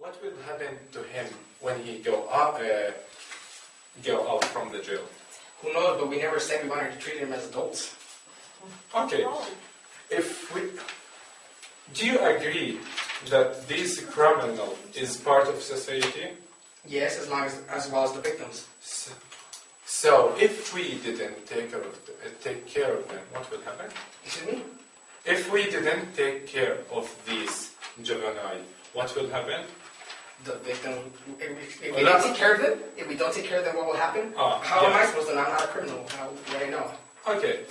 what will happen to him when he go out from the jail? Who knows, but we never said we wanted to treat them as adults. Okay. Do you agree that this criminal is part of society? Yes, as well as the victims. So if we didn't take care of them, what will happen? Excuse me? If we didn't take care of these juvenile, what will happen? The victim. If we don't take care of them, what will happen? How am I supposed to know? I'm not a criminal. How would I know? Okay.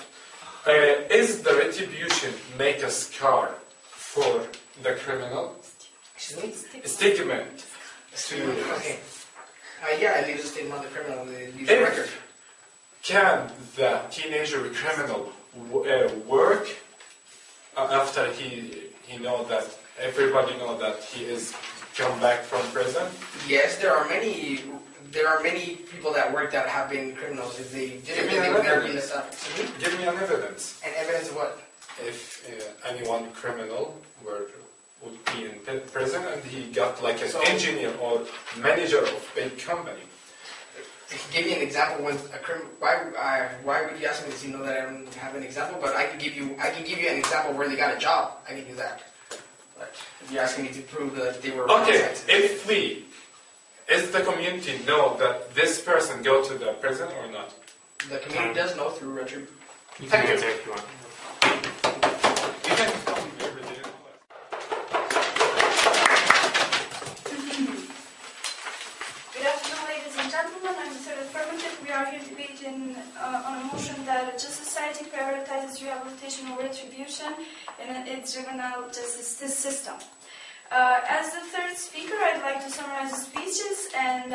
Is the retribution make a scar for the criminal? Excuse me? Stigma. Okay. Yeah, it leaves a stigma on the criminal. It leaves a record. Can the teenager criminal work after he know that everybody know that he is come back from prison? Yes, there are many people that work that have been criminals. If they didn't, they would never be in the stuff. Give me an evidence. An evidence of what? If anyone criminal would be in prison and he got like an engineer or manager of big company. Give me an example when a why would you ask me this? You know that I don't have an example, but I can give you an example where they got a job. I can do that. But if you're asking me to prove that they were okay. Is the community know that this person go to the prison or not? The community does know through retribution. You can answer if you want. You can come every day. Good afternoon, ladies and gentlemen. I'm the third affirmative. We are here debating on a motion that a just society prioritizes rehabilitation over retribution in its juvenile justice system. As the third speaker, I'd like to summarize the speeches and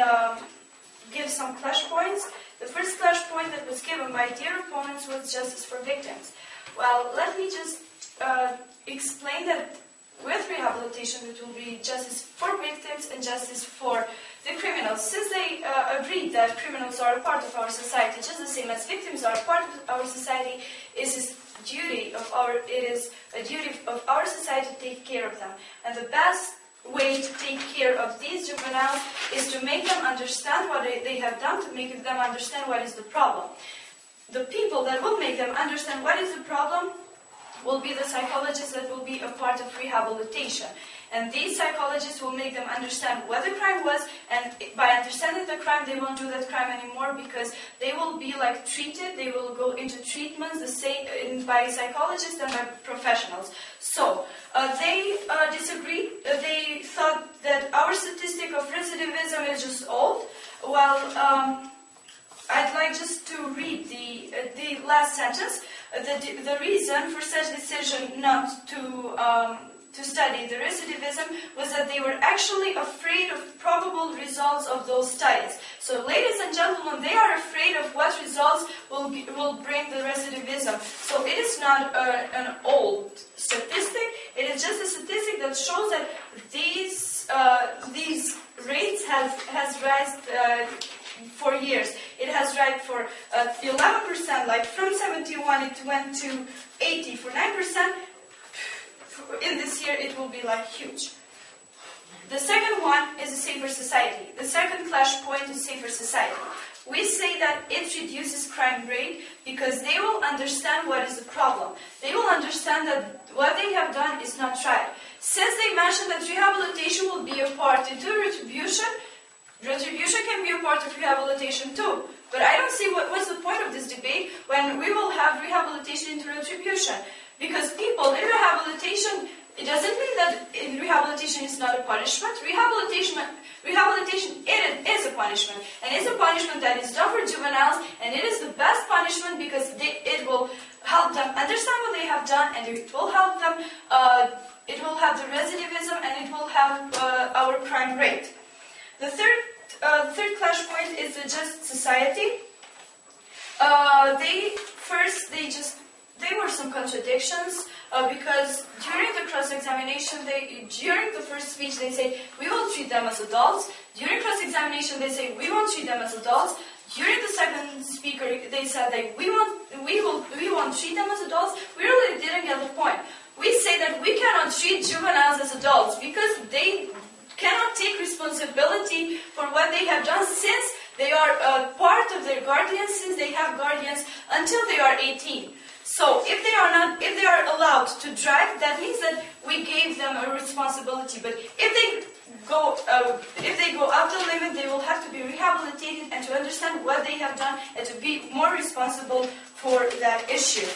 give some clash points. The first clash point that was given by dear opponents was justice for victims. Well, let me just explain that with rehabilitation it will be justice for victims and justice for the criminals. Since they agreed that criminals are a part of our society, just the same as victims are a part of our society, it is a duty of our society to take care of them. And the best way to take care of these juveniles is to make them understand what they have done, to make them understand what is the problem. The people that will make them understand what is the problem will be the psychologists that will be a part of rehabilitation. And these psychologists will make them understand what the crime was, and by understanding the crime, they won't do that crime anymore because they will be like treated, they will go into treatments the same by psychologists and by professionals. So, they disagreed. They thought that our statistic of recidivism is just old. Well, I'd like just to read the last sentence. The reason for such decision not to study the recidivism was that they were actually afraid of probable results of those studies. So, ladies and gentlemen, they are afraid of what results will bring the recidivism. So, it is not an old statistic. It is just a statistic that shows that these rates has risen for years. It has risen for 11%. Like from 71, it went to 80. For 9%. In this year, it will be like huge. The second one is a safer society. The second clash point is safer society. We say that it reduces crime rate because they will understand what is the problem. They will understand that what they have done is not right. Since they mentioned that rehabilitation will be a part into retribution can be a part of rehabilitation too. But I don't see what's the point of this debate when we will have rehabilitation into retribution. Because people in rehabilitation, it doesn't mean that in rehabilitation is not a punishment. Rehabilitation it is a punishment. And it's a punishment that is done for juveniles, and it is the best punishment because it will help them understand what they have done, and it will help them, it will have the recidivism, and it will help our crime rate. The third clash point is the just society. There were some contradictions because during the cross-examination, during the first speech, they say, we will treat them as adults. During cross-examination, they say, we won't treat them as adults. During the second speaker, they said that we won't treat them as adults. We really didn't get the point. We say that we cannot treat juveniles as adults because they cannot take responsibility for what they have done since they are part of their guardians, since they have guardians until they are 18. So if they are allowed to drive, that means that we gave them a responsibility. But if they go out the limit, they will have to be rehabilitated and to understand what they have done and to be more responsible for that issue.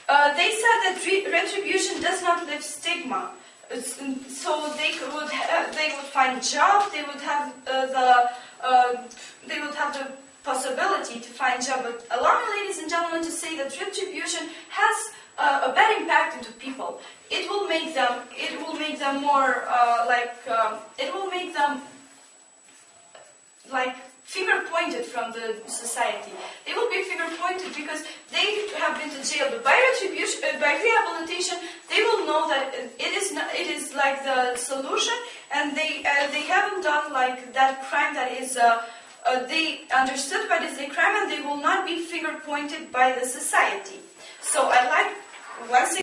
They said that retribution does not lift stigma. So they would find a job. They would have the possibility to find a job. But allow me, ladies and gentlemen, to say that retribution has a bad impact into people. It will make them more it will make them like finger pointed from the society. They will be finger pointed because they have been to jail. But by retribution, by rehabilitation, they will know that it is like the solution, and they haven't done like that crime that is. They understood what is a crime, and they will not be finger pointed by the society. So I'd like once again